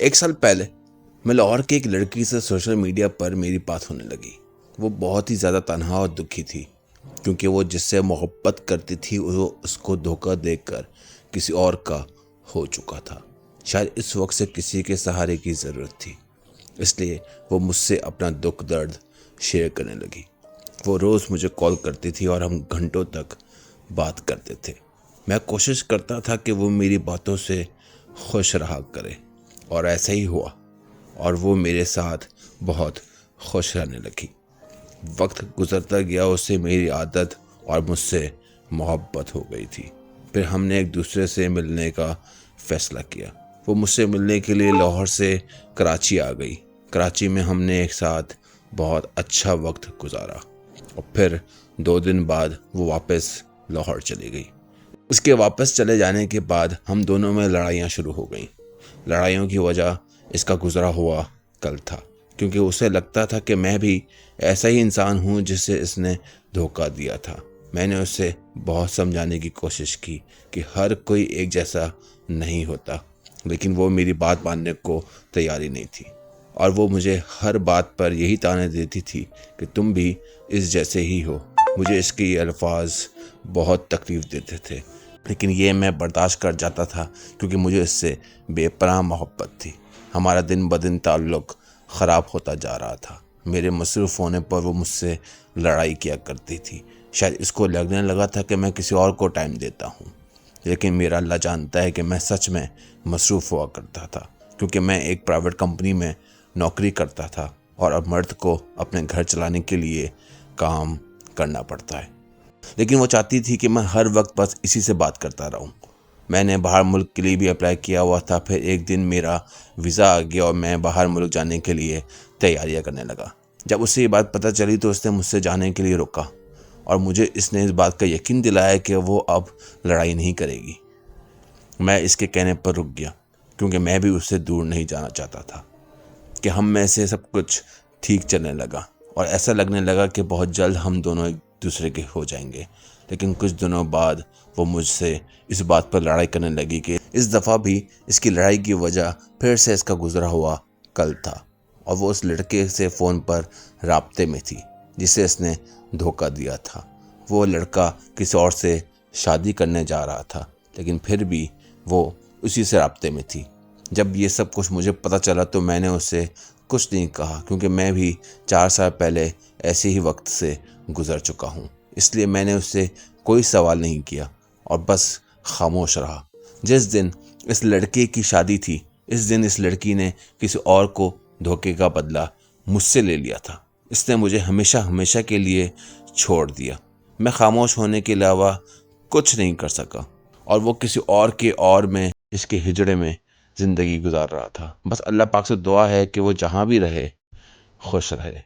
1 साल पहले मैं लाहौर की एक लड़की से सोशल मीडिया पर मेरी बात होने लगी। वो बहुत ही ज़्यादा तन्हा और दुखी थी क्योंकि वो जिससे मोहब्बत करती थी वो उसको धोखा देकर किसी और का हो चुका था। शायद इस वक्त से किसी के सहारे की ज़रूरत थी, इसलिए वो मुझसे अपना दुख दर्द शेयर करने लगी। वो रोज़ मुझे कॉल करती थी और हम घंटों तक बात करते थे। मैं कोशिश करता था कि वो मेरी बातों से खुश रहा करे और ऐसा ही हुआ और वो मेरे साथ बहुत खुश रहने लगी। वक्त गुजरता गया, उससे मेरी आदत और मुझसे मोहब्बत हो गई थी। फिर हमने एक दूसरे से मिलने का फ़ैसला किया। वो मुझसे मिलने के लिए लाहौर से कराची आ गई। कराची में हमने एक साथ बहुत अच्छा वक्त गुजारा और फिर 2 दिन बाद वो वापस लाहौर चली गई। उसके वापस चले जाने के बाद हम दोनों में लड़ाइयाँ शुरू हो गईं। लड़ाइयों की वजह इसका गुजरा हुआ कल था, क्योंकि उसे लगता था कि मैं भी ऐसा ही इंसान हूँ जिसे इसने धोखा दिया था। मैंने उसे बहुत समझाने की कोशिश की कि हर कोई एक जैसा नहीं होता, लेकिन वो मेरी बात मानने को तैयार ही नहीं थी और वो मुझे हर बात पर यही ताने देती थी कि तुम भी इस जैसे ही हो। मुझे इसके ये अल्फाज बहुत तकलीफ़ देते थे, लेकिन ये मैं बर्दाश्त कर जाता था क्योंकि मुझे इससे बेपनाह मोहब्बत थी। हमारा दिन ब दिन ताल्लुक़ ख़राब होता जा रहा था। मेरे मसरूफ़ होने पर वो मुझसे लड़ाई किया करती थी। शायद इसको लगने लगा था कि मैं किसी और को टाइम देता हूँ, लेकिन मेरा अल्लाह जानता है कि मैं सच में मसरूफ़ हुआ करता था, क्योंकि मैं एक प्राइवेट कंपनी में नौकरी करता था और अब मर्द को अपने घर चलाने के लिए काम करना पड़ता है। लेकिन वो चाहती थी कि मैं हर वक्त बस इसी से बात करता रहूं। मैंने बाहर मुल्क के लिए भी अप्लाई किया हुआ था। फिर एक दिन मेरा वीज़ा आ गया और मैं बाहर मुल्क जाने के लिए तैयारियां करने लगा। जब उसे ये बात पता चली तो उसने मुझसे जाने के लिए रोका और मुझे इसने इस बात का यकीन दिलाया कि वो अब लड़ाई नहीं करेगी। मैं इसके कहने पर रुक गया क्योंकि मैं भी उससे दूर नहीं जाना चाहता था कि हम में से सब कुछ ठीक चलने लगा और ऐसा लगने लगा कि बहुत जल्द हम दोनों एक दूसरे के हो जाएंगे। लेकिन कुछ दिनों बाद वो मुझसे इस बात पर लड़ाई करने लगी कि इस दफ़ा भी इसकी लड़ाई की वजह फिर से इसका गुजरा हुआ कल था और वो उस लड़के से फ़ोन पर राब्ते में थी जिसे इसने धोखा दिया था। वो लड़का किसी और से शादी करने जा रहा था, लेकिन फिर भी वो उसी से राब्ते में थी। जब ये सब कुछ मुझे पता चला तो मैंने उससे कुछ नहीं कहा, क्योंकि मैं भी 4 साल पहले ऐसे ही वक्त से गुज़र चुका हूँ। इसलिए मैंने उससे कोई सवाल नहीं किया और बस खामोश रहा। जिस दिन इस लड़के की शादी थी, इस दिन इस लड़की ने किसी और को धोखे का बदला मुझसे ले लिया था। इसने मुझे हमेशा हमेशा के लिए छोड़ दिया। मैं खामोश होने के अलावा कुछ नहीं कर सका और वो किसी और के और में इसके हिजड़े में ज़िंदगी गुजार रहा था। बस अल्लाह पाक से दुआ है कि वो जहाँ भी रहे खुश रहे।